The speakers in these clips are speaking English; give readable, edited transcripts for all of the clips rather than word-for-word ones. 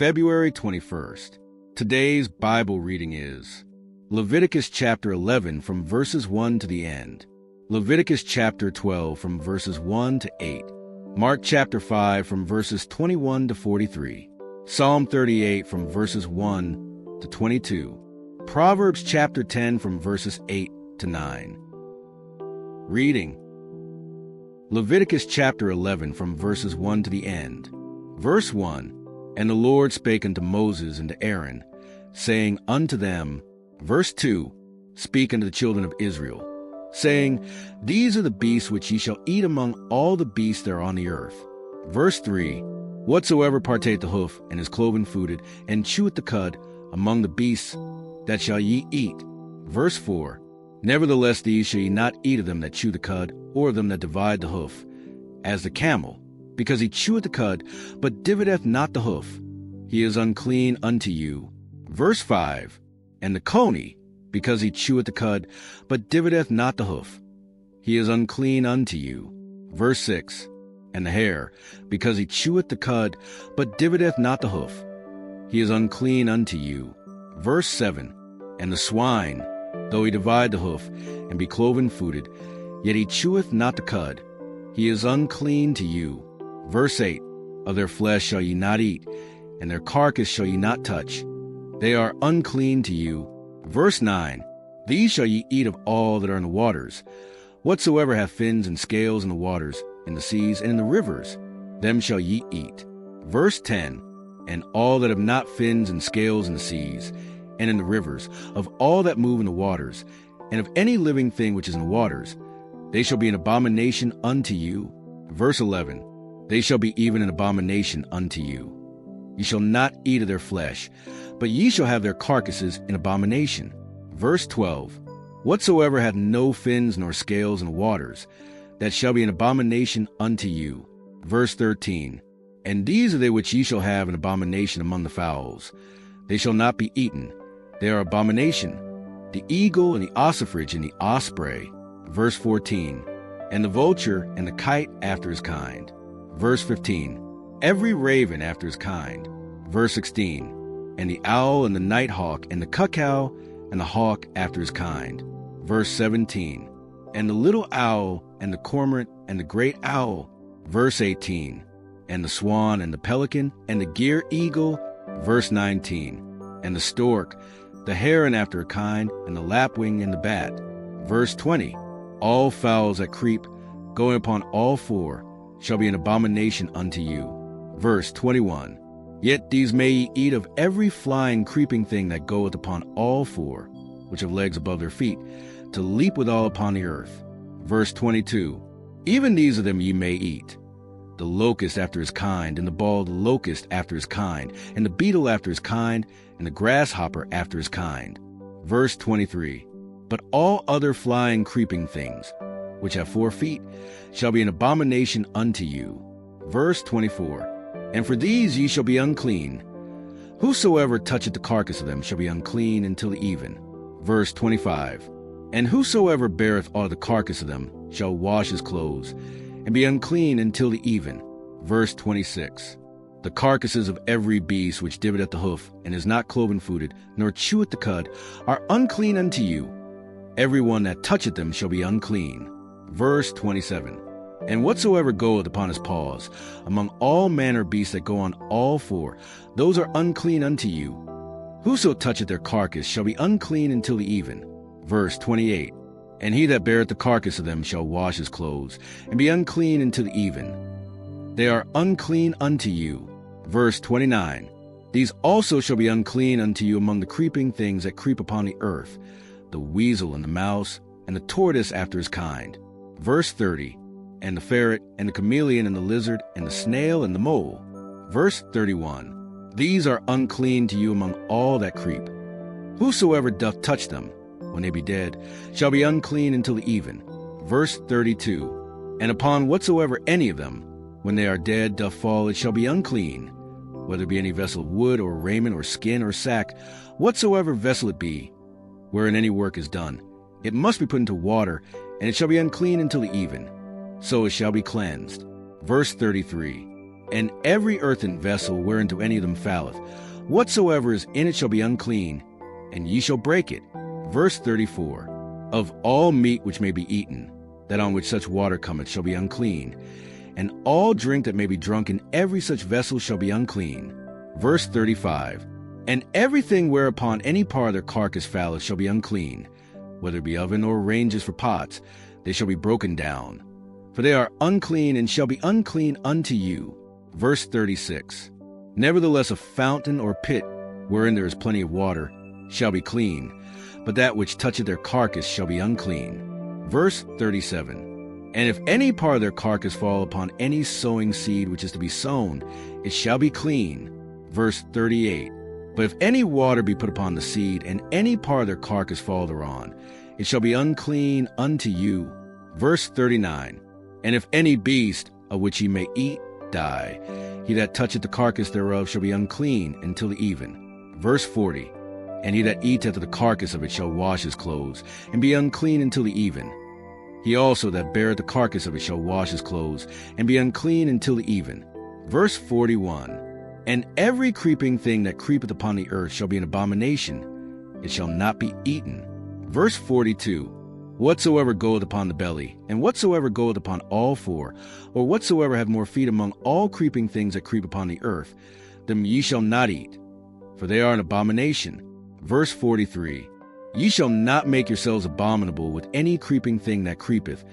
February 21st. Today's Bible reading is Leviticus chapter 11 from verses 1 to the end, Leviticus chapter 12 from verses 1 to 8, Mark chapter 5 from verses 21 to 43, Psalm 38 from verses 1 to 22, Proverbs chapter 10 from verses 8 to 9. Reading Leviticus chapter 11 from verses 1 to the end. Verse 1, And the Lord spake unto Moses and to Aaron, saying unto them, Verse 2, Speak unto the children of Israel, saying, These are the beasts which ye shall eat among all the beasts that are on the earth. Verse 3, Whatsoever partake the hoof, and is cloven-footed, and cheweth the cud, among the beasts that shall ye eat. Verse 4, Nevertheless these shall ye not eat of them that chew the cud, or of them that divide the hoof, as the camel, because he cheweth the cud, but divideth not the hoof. He is unclean unto you. Verse 5, And the coney, because he cheweth the cud, but divideth not the hoof. He is unclean unto you. Verse 6, And the hare, because he cheweth the cud, but divideth not the hoof. He is unclean unto you. Verse 7, And the swine, though he divide the hoof, and be cloven-footed, yet he cheweth not the cud. He is unclean to you. Verse 8, Of their flesh shall ye not eat, and their carcass shall ye not touch. They are unclean to you. Verse 9, These shall ye eat of all that are in the waters. Whatsoever hath fins and scales in the waters, in the seas, and in the rivers, them shall ye eat. Verse 10, And all that have not fins and scales in the seas, and in the rivers, of all that move in the waters, and of any living thing which is in the waters, they shall be an abomination unto you. Verse 11, They shall be even an abomination unto you. Ye shall not eat of their flesh, but ye shall have their carcasses in abomination. Verse 12, Whatsoever hath no fins nor scales in the waters, that shall be an abomination unto you. Verse 13, And these are they which ye shall have an abomination among the fowls. They shall not be eaten. They are abomination, the eagle and the ossifrage and the osprey. Verse 14, And the vulture and the kite after his kind. Verse 15, Every raven after his kind. Verse 16, And the owl and the nighthawk and the cuckow and the hawk after his kind. Verse 17, And the little owl and the cormorant and the great owl. Verse 18, And the swan and the pelican and the gier eagle. Verse 19, And the stork, the heron after a kind, and the lapwing and the bat. Verse 20, All fowls that creep, going upon all four, shall be an abomination unto you. Verse 21, Yet these may ye eat of every flying creeping thing that goeth upon all four, which have legs above their feet, to leap withal upon the earth. Verse 22, Even these of them ye may eat, the locust after his kind, and the bald locust after his kind, and the beetle after his kind, and the grasshopper after his kind. Verse 23, But all other flying creeping things, which have 4 feet, shall be an abomination unto you. Verse 24, And for these ye shall be unclean. Whosoever toucheth the carcass of them shall be unclean until the even. Verse 25, And whosoever beareth all the carcass of them shall wash his clothes, and be unclean until the even. Verse 26, The carcasses of every beast which divideth the hoof, and is not cloven-footed, nor cheweth the cud, are unclean unto you. Every one that toucheth them shall be unclean. Verse 27, And whatsoever goeth upon his paws, among all manner beasts that go on all four, those are unclean unto you. Whoso toucheth their carcass shall be unclean until the even. Verse 28, And he that beareth the carcass of them shall wash his clothes, and be unclean until the even. They are unclean unto you. Verse 29, These also shall be unclean unto you among the creeping things that creep upon the earth, the weasel and the mouse, and the tortoise after his kind. Verse 30, And the ferret, and the chameleon, and the lizard, and the snail, and the mole. Verse 31, These are unclean to you among all that creep. Whosoever doth touch them, when they be dead, shall be unclean until the even. Verse 32, And upon whatsoever any of them, when they are dead, doth fall, it shall be unclean, whether it be any vessel of wood, or raiment, or skin, or sack, whatsoever vessel it be, wherein any work is done. It must be put into water, and it shall be unclean until the even. So it shall be cleansed. Verse 33, And every earthen vessel whereinto any of them falleth, whatsoever is in it shall be unclean, and ye shall break it. Verse 34. Of all meat which may be eaten, that on which such water cometh shall be unclean, and all drink that may be drunk in every such vessel shall be unclean. Verse 35. And everything whereupon any part of their carcass falleth shall be unclean, whether it be oven or ranges for pots, they shall be broken down. For they are unclean, and shall be unclean unto you. Verse 36. Nevertheless a fountain or pit, wherein there is plenty of water, shall be clean, but that which toucheth their carcass shall be unclean. Verse 37. And if any part of their carcass fall upon any sowing seed which is to be sown, it shall be clean. Verse 38. But if any water be put upon the seed, and any part of their carcass fall thereon, it shall be unclean unto you. Verse 39. And if any beast, of which ye may eat, die, he that toucheth the carcass thereof shall be unclean until the even. Verse 40. And he that eateth of the carcass of it shall wash his clothes, and be unclean until the even. He also that beareth the carcass of it shall wash his clothes, and be unclean until the even. Verse 41. And every creeping thing that creepeth upon the earth shall be an abomination, it shall not be eaten. Verse 42. Whatsoever goeth upon the belly, and whatsoever goeth upon all four, or whatsoever have more feet among all creeping things that creep upon the earth, them ye shall not eat, for they are an abomination. Verse 43. Ye shall not make yourselves abominable with any creeping thing that creepeth,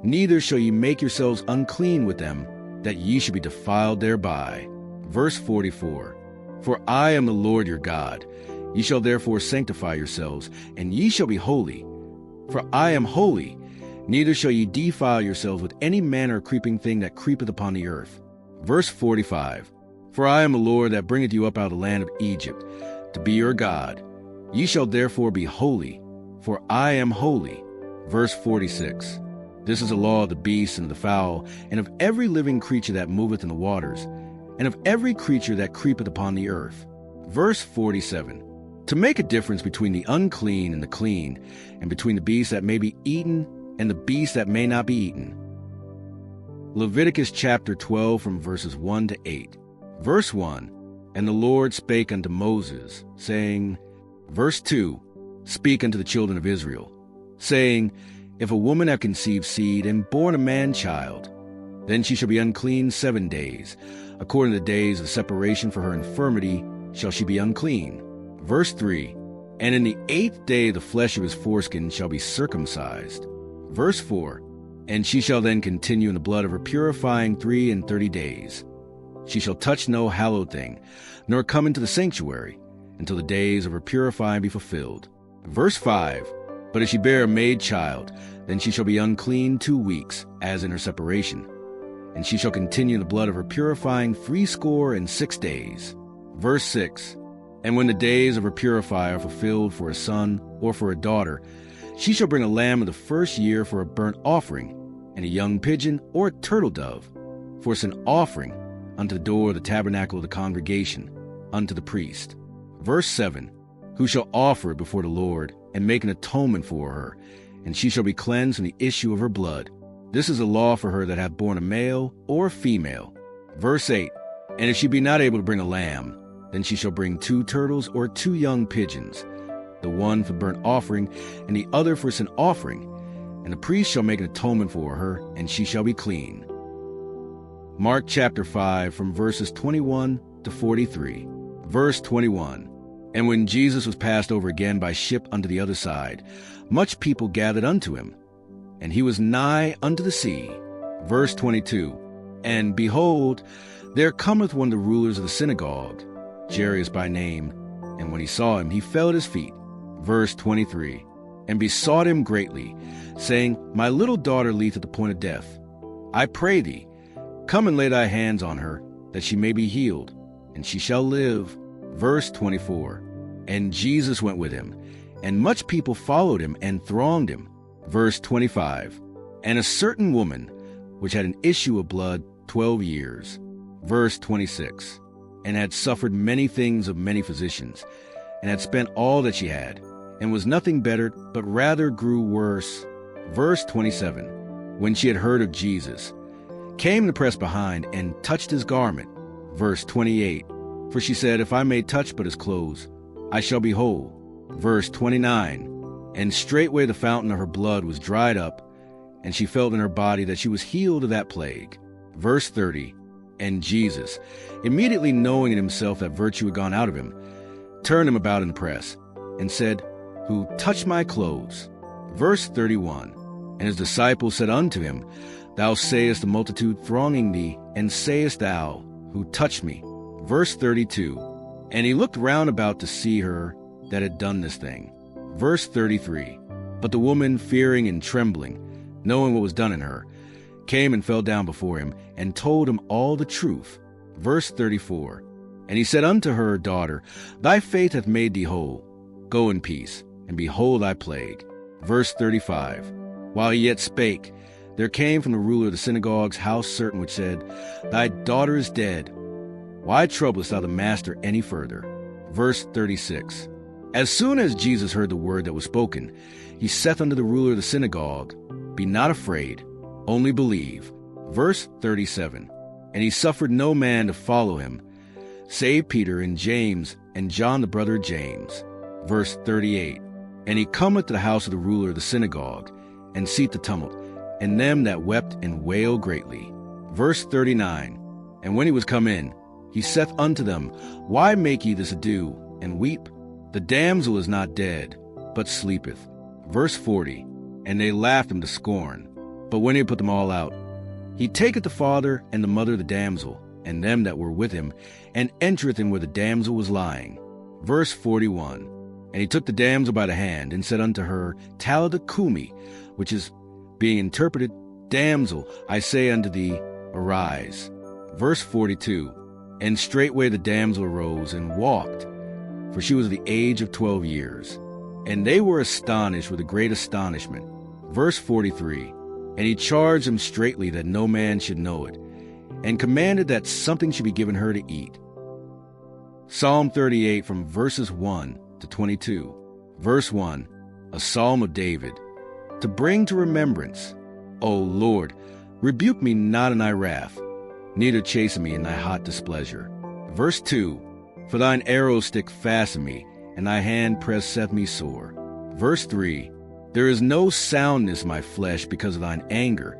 neither shall ye make yourselves unclean with them, that ye should be defiled thereby. Verse 44. For I am the Lord your God. Ye shall therefore sanctify yourselves, and ye shall be holy. For I am holy, neither shall ye defile yourselves with any manner of creeping thing that creepeth upon the earth. Verse 45. For I am the Lord that bringeth you up out of the land of Egypt, to be your God. Ye shall therefore be holy, for I am holy. Verse 46. This is the law of the beasts and of the fowl, and of every living creature that moveth in the waters, and of every creature that creepeth upon the earth. Verse 47. To make a difference between the unclean and the clean, and between the beasts that may be eaten and the beasts that may not be eaten. Leviticus chapter 12 from verses 1 to 8. Verse 1. And the Lord spake unto Moses, saying, Verse 2. Speak unto the children of Israel, saying, If a woman have conceived seed and born a man-child, then she shall be unclean 7 days. According to the days of separation for her infirmity shall she be unclean. Verse 3. And in the 8th day the flesh of his foreskin shall be circumcised. Verse 4. And she shall then continue in the blood of her purifying 33 days. She shall touch no hallowed thing, nor come into the sanctuary, until the days of her purifying be fulfilled. Verse 5. But if she bear a maid child, then she shall be unclean 2 weeks, as in her separation. And she shall continue in the blood of her purifying 66 days. Verse 6. And when the days of her purify are fulfilled for a son or for a daughter, she shall bring a lamb of the first year for a burnt offering, and a young pigeon or a turtle dove, for an offering unto the door of the tabernacle of the congregation, unto the priest. Verse 7. Who shall offer it before the Lord, and make an atonement for her, and she shall be cleansed from the issue of her blood. This is a law for her that hath borne a male or a female. Verse 8. And if she be not able to bring a lamb, then she shall bring 2 turtles or 2 young pigeons, the one for burnt offering, and the other for sin offering. And the priest shall make an atonement for her, and she shall be clean. Mark chapter 5 from verses 21 to 43. Verse 21. And when Jesus was passed over again by ship unto the other side, much people gathered unto him, and he was nigh unto the sea. Verse 22. And behold, there cometh one of the rulers of the synagogue, Jairus by name, and when he saw him, he fell at his feet. Verse 23. And besought him greatly, saying, My little daughter lieth at the point of death. I pray thee, come and lay thy hands on her, that she may be healed, and she shall live. Verse 24. And Jesus went with him, and much people followed him and thronged him. Verse 25. And a certain woman, which had an issue of blood 12 years. Verse 26. And had suffered many things of many physicians, and had spent all that she had, and was nothing bettered, but rather grew worse. Verse 27. When she had heard of Jesus, came to press behind and touched his garment. Verse 28. For she said, If I may touch but his clothes, I shall be whole. Verse 29. And straightway the fountain of her blood was dried up, and she felt in her body that she was healed of that plague. Verse 30. And Jesus, immediately knowing in himself that virtue had gone out of him, turned him about in the press, and said, Who touched my clothes? Verse 31. And his disciples said unto him, Thou sayest the multitude thronging thee, and sayest thou, Who touched me? Verse 32. And he looked round about to see her that had done this thing. Verse 33. But the woman, fearing and trembling, knowing what was done in her, came and fell down before him, and told him all the truth. Verse 34. And he said unto her, Daughter, thy faith hath made thee whole. Go in peace, and behold thy plague. Verse 35. While he yet spake, there came from the ruler of the synagogue's house certain which said, Thy daughter is dead. Why troublest thou the master any further? Verse 36. As soon as Jesus heard the word that was spoken, he saith unto the ruler of the synagogue, Be not afraid, only believe. Verse 37. And he suffered no man to follow him, save Peter and James and John the brother of James. Verse 38. And he cometh to the house of the ruler of the synagogue, and seeth the tumult, and them that wept and wailed greatly. Verse 39. And when he was come in, he saith unto them, Why make ye this ado, and weep? The damsel is not dead, but sleepeth. Verse 40. And they laughed him to scorn. But when he had put them all out, he taketh the father and the mother of the damsel, and them that were with him, and entereth in where the damsel was lying. Verse 41. And he took the damsel by the hand, and said unto her, Talitha cumi, which is, being interpreted, Damsel, I say unto thee, arise. Verse 42. And straightway the damsel arose and walked, for she was of the age of 12 years. And they were astonished with a great astonishment. Verse 43. And he charged them straitly that no man should know it, and commanded that something should be given her to eat. Psalm 38 from verses 1 to 22. Verse 1. A psalm of David. To bring to remembrance, O Lord, rebuke me not in thy wrath, neither chasten me in thy hot displeasure. Verse 2. For thine arrows stick fast in me, and thy hand presseth me sore. Verse 3. There is no soundness in my flesh because of thine anger,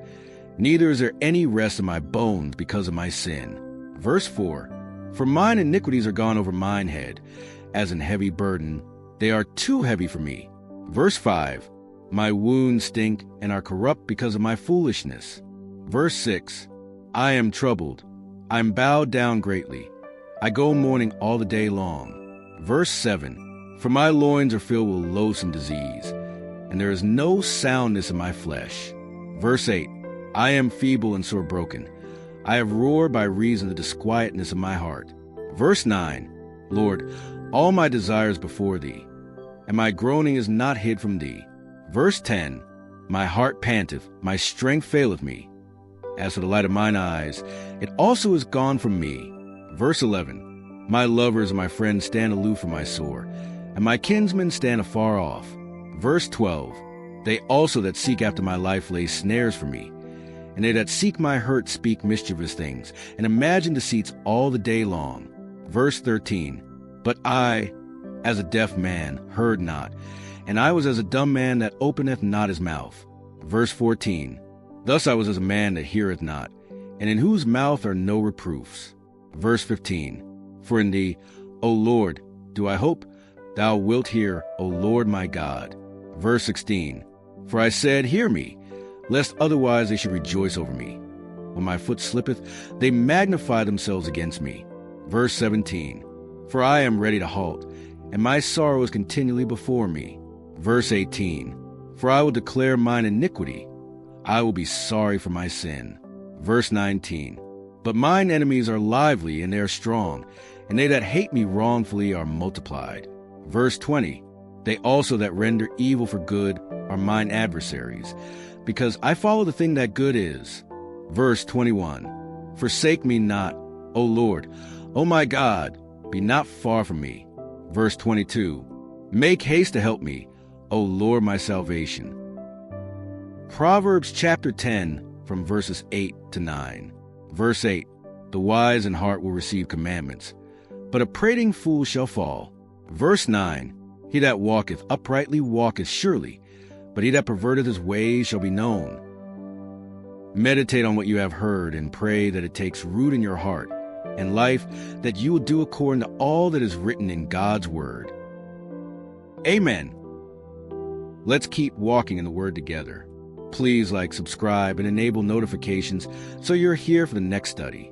neither is there any rest in my bones because of my sin. Verse 4. For mine iniquities are gone over mine head, as an heavy burden, they are too heavy for me. Verse 5. My wounds stink and are corrupt because of my foolishness. Verse 6. I am troubled, I am bowed down greatly, I go mourning all the day long. Verse 7. For my loins are filled with loathsome disease, and there is no soundness in my flesh. Verse 8. I am feeble and sore broken, I have roared by reason of the disquietness of my heart. Verse 9. Lord, all my desires before thee, and my groaning is not hid from thee. Verse 10. My heart panteth, my strength faileth me. As for the light of mine eyes, it also is gone from me. Verse 11. My lovers and my friends stand aloof from my sore, and my kinsmen stand afar off. Verse 12. They also that seek after my life lay snares for me, and they that seek my hurt speak mischievous things, and imagine deceits all the day long. Verse 13. But I, as a deaf man, heard not, and I was as a dumb man that openeth not his mouth. Verse 14. Thus I was as a man that heareth not, and in whose mouth are no reproofs. Verse 15. For in thee, O Lord, do I hope, thou wilt hear, O Lord my God. Verse 16. For I said, Hear me, lest otherwise they should rejoice over me. When my foot slippeth, they magnify themselves against me. Verse 17. For I am ready to halt, and my sorrow is continually before me. Verse 18. For I will declare mine iniquity, I will be sorry for my sin. Verse 19. But mine enemies are lively, and they are strong, and they that hate me wrongfully are multiplied. Verse 20. They also that render evil for good are mine adversaries, because I follow the thing that good is. Verse 21. Forsake me not, O Lord, O my God, be not far from me. Verse 22. Make haste to help me, O Lord my salvation. Proverbs chapter 10 from verses 8 to 9. Verse 8, the wise in heart will receive commandments, but a prating fool shall fall. Verse 9, he that walketh uprightly walketh surely, but he that perverteth his ways shall be known. Meditate on what you have heard and pray that it takes root in your heart and life, that you will do according to all that is written in God's word. Amen. Let's keep walking in the word together. Please like, subscribe, and enable notifications so you're here for the next study.